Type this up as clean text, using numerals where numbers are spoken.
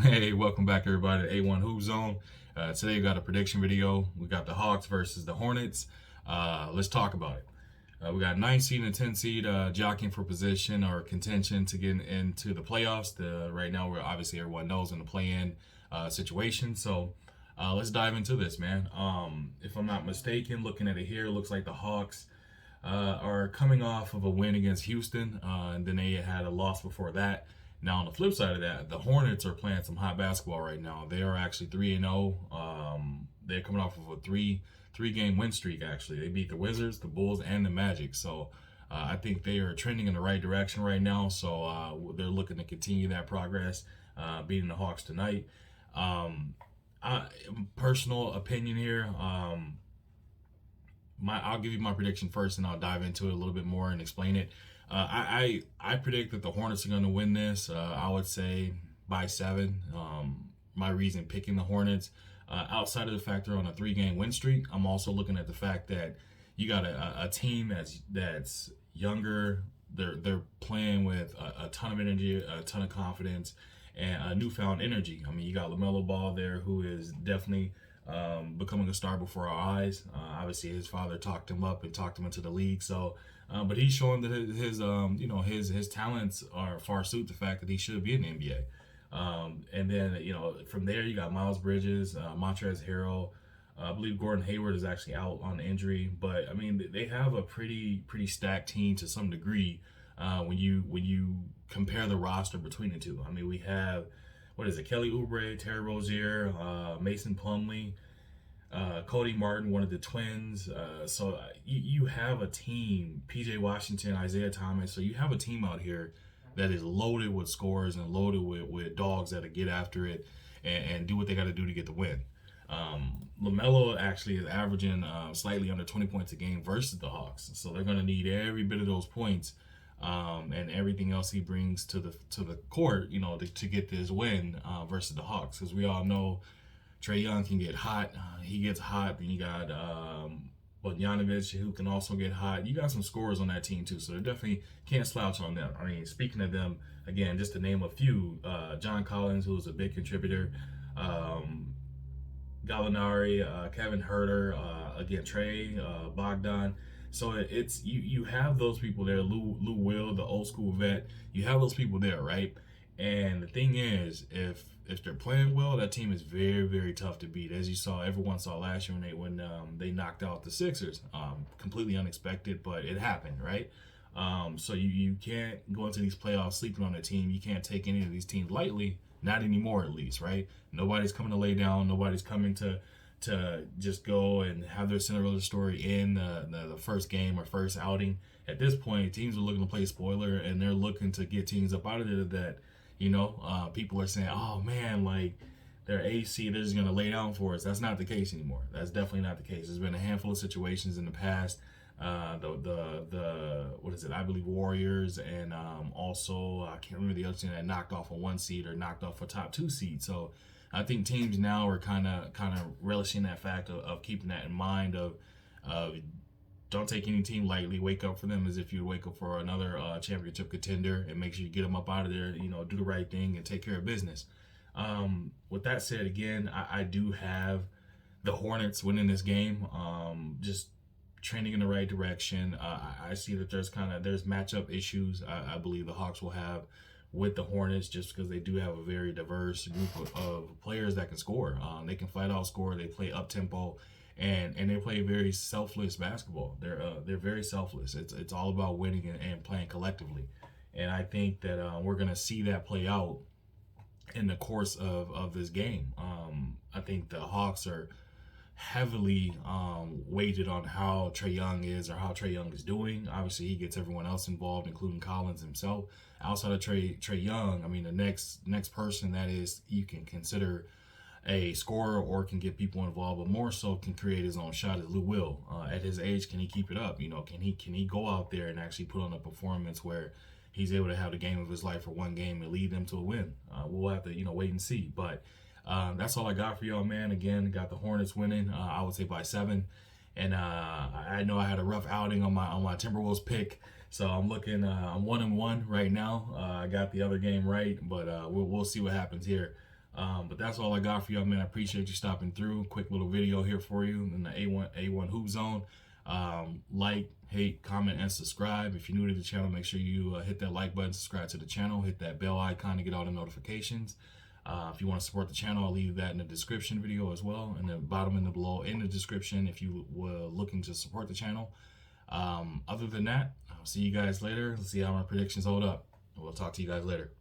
Hey, welcome back everybody to A1 Hoop Zone. Today we got a prediction video. We got the Hawks versus the Hornets. Let's talk about it. We got 9 seed and 10 seed jockeying for position or contention to get into the playoffs. Right now, we're obviously everyone knows in the play-in situation. So let's dive into this, man. If I'm not mistaken, looking at it here, it looks like the Hawks are coming off of a win against Houston, and then they had a loss before that. Now, on the flip side of that, the Hornets are playing some hot basketball right now. They are actually 3-0. They're coming off of a three game win streak. Actually, they beat the Wizards, the Bulls, and the Magic. So I think they are trending in the right direction right now. So they're looking to continue that progress, beating the Hawks tonight. Personal opinion here. I'll give you my prediction first, and I'll dive into it a little bit more and explain it. I predict that the Hornets are going to win this. I would say by 7. My reason picking the Hornets, outside of the fact they're on a 3-game win streak, I'm also looking at the fact that you got a team that's younger. They're playing with a ton of energy, a ton of confidence, and a newfound energy. I mean, you got LaMelo Ball there, who is definitely becoming a star before our eyes. Obviously, his father talked him up and talked him into the league. So, but he's showing that his talents are far suit the fact that he should be in the NBA. And then from there you got Miles Bridges, Montrezl Harrell. I believe Gordon Hayward is actually out on injury, but I mean they have a pretty stacked team to some degree. When you compare the roster between the two, I mean we have what is it? Kelly Oubre, Terry Rozier, Mason Plumlee, Cody Martin, one of the twins. So you have a team, PJ Washington, Isaiah Thomas. So you have a team out here that is loaded with scores and loaded with dogs that'll get after it and do what they got to do to get the win. LaMelo actually is averaging slightly under 20 points a game versus the Hawks. So they're going to need every bit of those points and everything else he brings to the court, to get this win versus the Hawks. Because we all know Trae Young can get hot. He gets hot. Then you got Bogdanovic, who can also get hot. You got some scorers on that team too, so they definitely can't slouch on them. I mean, speaking of them, again, just to name a few, John Collins, who was a big contributor, Gallinari, Kevin Herter, again Trey, Bogdan. So it's you have those people there. Lou Will, the old school vet. You have those people there, right? And the thing is, if they're playing well, that team is very tough to beat. As you saw, everyone saw last year when they knocked out the Sixers. Completely unexpected, but it happened, right? So you can't go into these playoffs sleeping on a team. You can't take any of these teams lightly. Not anymore, at least, right? Nobody's coming to lay down. Nobody's coming to just go and have their Cinderella story in the first game or first outing. At this point, teams are looking to play spoiler, and they're looking to get teams up out of there that, people are saying, oh man, like they're AC, they're just going to lay down for us. That's not the case anymore. That's definitely not the case. There's been a handful of situations in the past. The what is it? I believe Warriors, and also I can't remember the other team that knocked off a 1 seed or knocked off a top 2 seed. So I think teams now are kind of relishing that fact of keeping that in mind of don't take any team lightly. Wake up for them as if you wake up for another championship contender, and make sure you get them up out of there. Do the right thing and take care of business. With that said, again, I do have the Hornets winning this game. Just trending in the right direction. I see that there's matchup issues. I believe the Hawks will have with the Hornets, just because they do have a very diverse group of players that can score. They can flat out score. They play up tempo, and they play very selfless basketball. They're very selfless. It's all about winning and playing collectively. And I think that we're gonna see that play out in the course of this game. I think the Hawks are heavily weighted on how Trae Young is or how Trae Young is doing. Obviously, he gets everyone else involved, including Collins himself. Outside of Trae Young, I mean, the next person that is you can consider a scorer or can get people involved, but more so can create his own shot is Lou Will. At his age, can he keep it up? Can he go out there and actually put on a performance where he's able to have the game of his life for one game and lead them to a win? We'll have to wait and see, but. That's all I got for y'all, man. Again, got the Hornets winning. I would say by 7. And I know I had a rough outing on my Timberwolves pick, so I'm looking. I'm 1-1 right now. I got the other game right, but we'll see what happens here. But that's all I got for y'all, man. I appreciate you stopping through. Quick little video here for you in the A1 Hoop Zone. Like, hate, comment, and subscribe. If you're new to the channel, make sure you hit that like button, subscribe to the channel, hit that bell icon to get all the notifications. If you want to support the channel, I'll leave that in the description video as well, and the bottom and the below in the description if you were looking to support the channel. Other than that, I'll see you guys later. Let's see how my predictions hold up. We'll talk to you guys later.